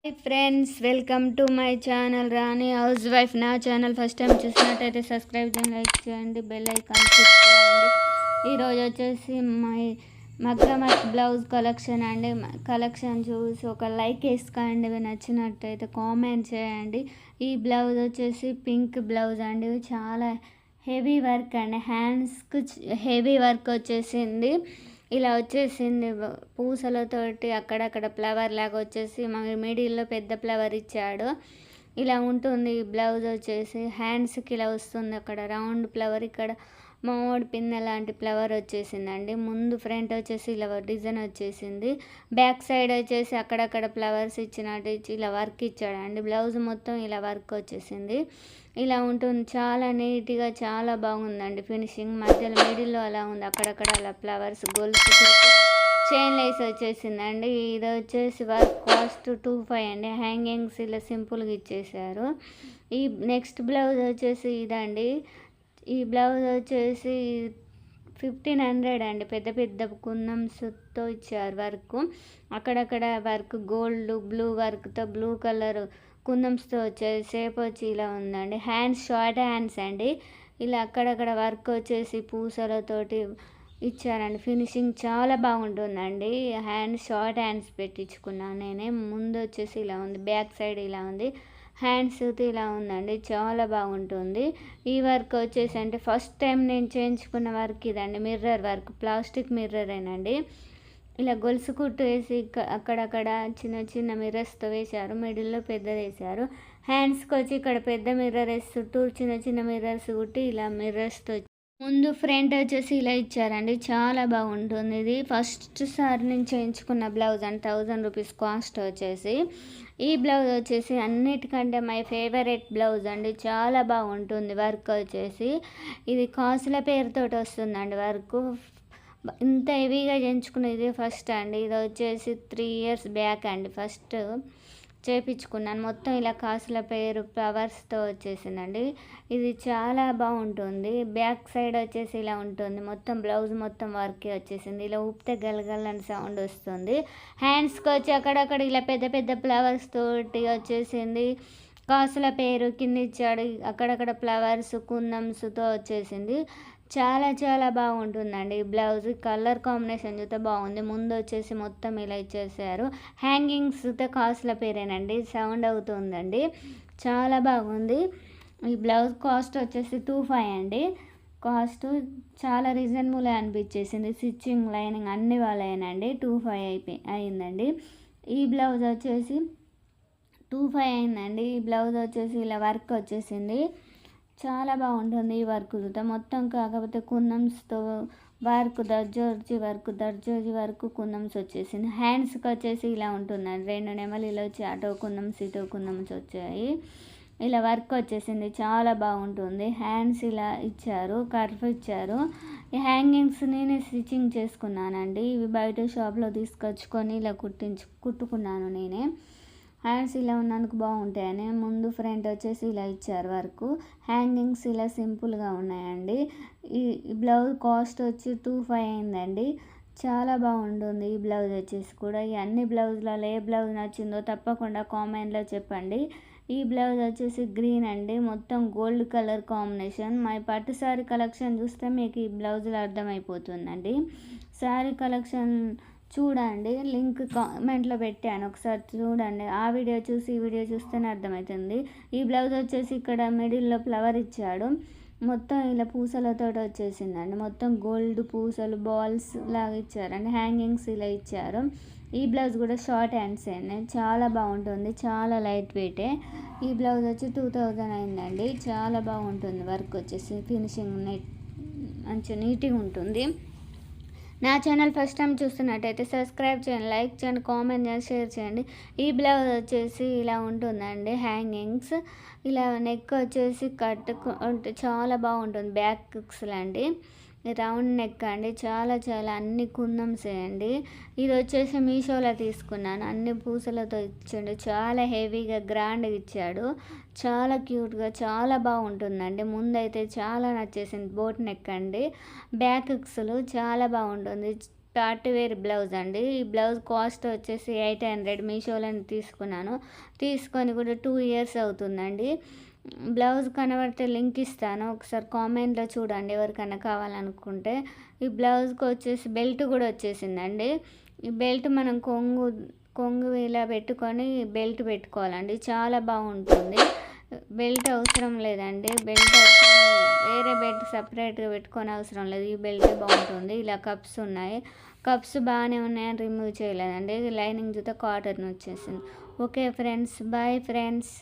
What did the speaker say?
Hi friends, welcome to my channel Rani house wife. నా channel first time చూసినట్టయితే subscribe చేయండి, like చేయండి, bell icon click చేయండి. ఈరోజు వచ్చేసి మగ్గం బ్లౌజ్ కలెక్షన్ అండి. కలెక్షన్ చూసి ఒక లైక్ వేసుకోండి, నచ్చినట్టయితే కామెంట్ చేయండి. ఈ బ్లౌజ్ వచ్చేసి పింక్ బ్లౌజ్ అండి. చాలా హెవీ వర్క్ అండి, హ్యాండ్స్కి హెవీ వర్క్ వచ్చేసింది. ఇలా వచ్చేసింది పూసలతోటి, అక్కడక్కడ ఫ్లవర్ లాగా వచ్చేసి మిడిల్లో పెద్ద ఫ్లవర్ ఇచ్చాడు. ఇలా ఉంటుంది ఈ బ్లౌజ్ వచ్చేసి. హ్యాండ్స్కి ఇలా వస్తుంది, అక్కడ రౌండ్ ఫ్లవర్, ఇక్కడ మామిడి పిన్న లాంటి ఫ్లవర్ వచ్చేసిందండి. ముందు ఫ్రంట్ వచ్చేసి ఇలా డిజైన్ వచ్చేసింది. బ్యాక్ సైడ్ వచ్చేసి అక్కడక్కడ ఫ్లవర్స్ ఇచ్చినట్టు ఇచ్చి ఇలా వర్క్ ఇచ్చాడండి. బ్లౌజ్ మొత్తం ఇలా వర్క్ వచ్చేసింది. ఇలా ఉంటుంది, చాలా నీట్గా చాలా బాగుందండి ఫినిషింగ్. మధ్యలో మిడిల్లో అలా ఉంది, అక్కడక్కడ అలా ఫ్లవర్స్ గొలుసు చైన్ లైస్ వచ్చేసిందండి. ఇది వచ్చేసి వర్క్ కాస్ట్ 25 అండి. హ్యాంగింగ్స్ ఇలా సింపుల్గా ఇచ్చేసారు. ఈ నెక్స్ట్ బ్లౌజ్ వచ్చేసి ఇదండి. ఈ బ్లౌజ్ వచ్చేసి 1500 అండి. పెద్ద పెద్ద కుందన్స్తో ఇచ్చారు వర్క్. అక్కడక్కడ వర్క్ గోల్డ్ బ్లూ వర్క్తో, బ్లూ కలర్ కుందన్స్తో వచ్చేసి షేప్ వచ్చి ఇలా ఉందండి. హ్యాండ్స్ షార్ట్ హ్యాండ్స్ అండి. ఇలా అక్కడక్కడ వర్క్ వచ్చేసి పూసలతోటి ఇచ్చారండి. ఫినిషింగ్ చాలా బాగుంటుందండి. హ్యాండ్స్ షార్ట్ హ్యాండ్స్ పెట్టించుకున్నాను నేనే. ముందు వచ్చేసి ఇలా ఉంది, బ్యాక్ సైడ్ ఇలా ఉంది, హ్యాండ్స్ ఇలా ఉందండి. చాలా బాగుంటుంది. ఈ వర్క్ వచ్చేసి అంటే ఫస్ట్ టైం నేను చేయించుకున్న వర్క్ ఇదండి. మిర్రర్ వర్క్, ప్లాస్టిక్ మిర్రరేనండి. ఇలా గొలుసు కుట్టు వేసి అక్కడక్కడ చిన్న చిన్న మిర్రర్స్తో వేశారు. మిడిల్లో పెద్దది వేశారు. హ్యాండ్స్కి వచ్చి ఇక్కడ పెద్ద మిర్రర్ వేసి చుట్టూ చిన్న చిన్న మిర్రర్స్ కుట్టి ఇలా మిర్రర్స్తో ముందు ఫ్రంట్ వచ్చేసి ఇలా ఇచ్చారండి. చాలా బాగుంటుంది. ఇది ఫస్ట్ సారి నేను చేయించుకున్న బ్లౌజ్ అండి. 1000 రూపీస్ కాస్ట్ వచ్చేసి. ఈ బ్లౌజ్ వచ్చేసి అన్నిటికంటే మై ఫేవరెట్ బ్లౌజ్ అండి. చాలా బాగుంటుంది వర్క్ వచ్చేసి. ఇది కాసుల పేరుతోటి వస్తుందండి వర్క్. ఇంత హెవీగా చేయించుకునేది ఫస్ట్ అండి. ఇది వచ్చేసి 3 years బ్యాక్ అండి ఫస్ట్ చేయించుకున్నాను. మొత్తం ఇలా కాసుల పేరు ఫ్లవర్స్తో వచ్చేసిందండి. ఇది చాలా బాగుంటుంది. బ్యాక్ సైడ్ వచ్చేసి ఇలా ఉంటుంది. మొత్తం బ్లౌజ్ మొత్తం వర్క్ వచ్చేసింది. ఇలా ఊపితే గలగలని సౌండ్ వస్తుంది. హ్యాండ్స్కి వచ్చి అక్కడక్కడ ఇలా పెద్ద పెద్ద ఫ్లవర్స్ తోటి వచ్చేసింది. కాసుల పేరు కింద ఇచ్చాడు. అక్కడక్కడ ఫ్లవర్స్ కుందన్స్తో వచ్చేసింది. చాలా చాలా బాగుంటుందండి ఈ బ్లౌజ్. కలర్ కాంబినేషన్ చూస్తే బాగుంది. ముందు వచ్చేసి మొత్తం ఇలా ఇచ్చేసారు. హ్యాంగింగ్స్ చూస్తే కాసుల పేరేనండి, సౌండ్ అవుతుందండి. చాలా బాగుంది. ఈ బ్లౌజ్ కాస్ట్ వచ్చేసి 25 అండి. కాస్ట్ చాలా రీజనబుల్ అనిపించేసింది. స్టిచ్చింగ్ లైనింగ్ అన్ని వాళ్ళేనండి. 25 అయిందండి. ఈ బ్లౌజ్ వచ్చేసి 25 అయిందండి. ఈ బ్లౌజ్ వచ్చేసి ఇలా వర్క్ వచ్చేసింది. చాలా బాగుంటుంది ఈ వర్క్ చూద్దాం మొత్తం. కాకపోతే కుందన్స్తో వర్క్, దర్జోజీ వర్క్ కుందన్స్ వచ్చేసింది. హ్యాండ్స్కి వచ్చేసి ఇలా ఉంటుందండి. 2 నెమలు ఇలా వచ్చి అటో కుందన్స్ ఇటో కుందన్స్ వచ్చాయి. ఇలా వర్క్ వచ్చేసింది. చాలా బాగుంటుంది. హ్యాండ్స్ ఇలా ఇచ్చారు, కర్వ్ ఇచ్చారు. ఈ హ్యాంగింగ్స్ నేనే స్టిచ్చింగ్ చేసుకున్నానండి. ఇవి బయట షాప్లో తీసుకొచ్చుకొని ఇలా కుట్టుకున్నాను నేనే. హ్యాండ్స్ ఇలా ఉన్నందుకు బాగుంటాయని. ముందు ఫ్రంట్ వచ్చేసి ఇలా ఇచ్చారు వర్క్. హ్యాంగింగ్స్ ఇలా సింపుల్గా ఉన్నాయండి. ఈ బ్లౌజ్ కాస్ట్ వచ్చి 25 అయిందండి. చాలా బాగుంటుంది ఈ బ్లౌజ్ వచ్చేసి కూడా. ఈ అన్ని బ్లౌజ్లలో ఏ బ్లౌజ్ నచ్చిందో తప్పకుండా కామెంట్లో చెప్పండి. ఈ బ్లౌజ్ వచ్చేసి గ్రీన్ అండి. మొత్తం గోల్డ్ కలర్ కాంబినేషన్. మా పట్టు శారీ కలెక్షన్ చూస్తే మీకు ఈ బ్లౌజులు అర్థమైపోతుందండి. శారీ కలెక్షన్ చూడండి, లింక్ కామెంట్లో పెట్టాను, ఒకసారి చూడండి. ఆ వీడియో చూసి ఈ వీడియో చూస్తేనే అర్థమవుతుంది. ఈ బ్లౌజ్ వచ్చేసి ఇక్కడ మిడిల్లో ఫ్లవర్ ఇచ్చాడు. మొత్తం ఇలా పూసలతో వచ్చేసిందండి. మొత్తం గోల్డ్ పూసలు బాల్స్ లాగా ఇచ్చారండి. హ్యాంగింగ్స్ ఇలా ఇచ్చారు. ఈ బ్లౌజ్ కూడా షార్ట్ హ్యాండ్స్ అండి. చాలా బాగుంటుంది, చాలా లైట్ వెయిటే. ఈ బ్లౌజ్ వచ్చి 2000 అయిందండి. చాలా బాగుంటుంది వర్క్ వచ్చేసి. ఫినిషింగ్ మంచి నీట్గా ఉంటుంది. నా ఛానల్ ఫస్ట్ టైం చూస్తున్నట్టయితే సబ్స్క్రైబ్ చేయండి, లైక్ చేయండి, కామెంట్ చేయండి, షేర్ చేయండి. ఈ బ్లౌజ్ వచ్చేసి ఇలా ఉంటుందండి. హ్యాంగింగ్స్ ఇలా నెక్ వచ్చేసి చాలా బాగుంటుంది. బ్యాక్ కుక్స్ లాంటి రౌండ్ నెక్ అండి. చాలా చాలా అన్ని కుందన్స్ అండి. ఇది వచ్చేసి మీషోలో తీసుకున్నాను. అన్ని పూసలతో ఇచ్చాడు. చాలా హెవీగా గ్రాండ్గా ఇచ్చాడు. చాలా క్యూట్గా చాలా బాగుంటుందండి. ముందైతే చాలా నచ్చేసింది. బోట్ నెక్ అండి. బ్యాక్ హుక్స్లు చాలా బాగుంటుంది. పార్టీ వేర్ బ్లౌజ్ అండి. ఈ బ్లౌజ్ కాస్ట్ వచ్చేసి 800 మీషోలో తీసుకున్నాను. తీసుకొని కూడా 2 ఇయర్స్ అవుతుందండి. బ్లౌజ్ కనబడితే లింక్ ఇస్తాను, ఒకసారి కామెంట్లో చూడండి ఎవరికైనా కావాలనుకుంటే. ఈ బ్లౌజ్కి వచ్చేసి బెల్ట్ కూడా వచ్చేసిందండి. ఈ బెల్ట్ మనం కొంగు ఇలా పెట్టుకొని బెల్ట్ పెట్టుకోవాలండి, చాలా బాగుంటుంది. బెల్ట్ అవసరం లేదండి, బెల్ట్ అవసరం వేరే బెల్ట్ సపరేట్గా పెట్టుకొని అవసరం లేదు, ఈ బెల్ట్ బాగుంటుంది. ఇలా కప్స్ ఉన్నాయి, కప్స్ బాగానే ఉన్నాయని రిమూవ్ చేయలేదండి. లైనింగ్ జూత కాటన్ వచ్చేసింది. Okay friends, bye friends.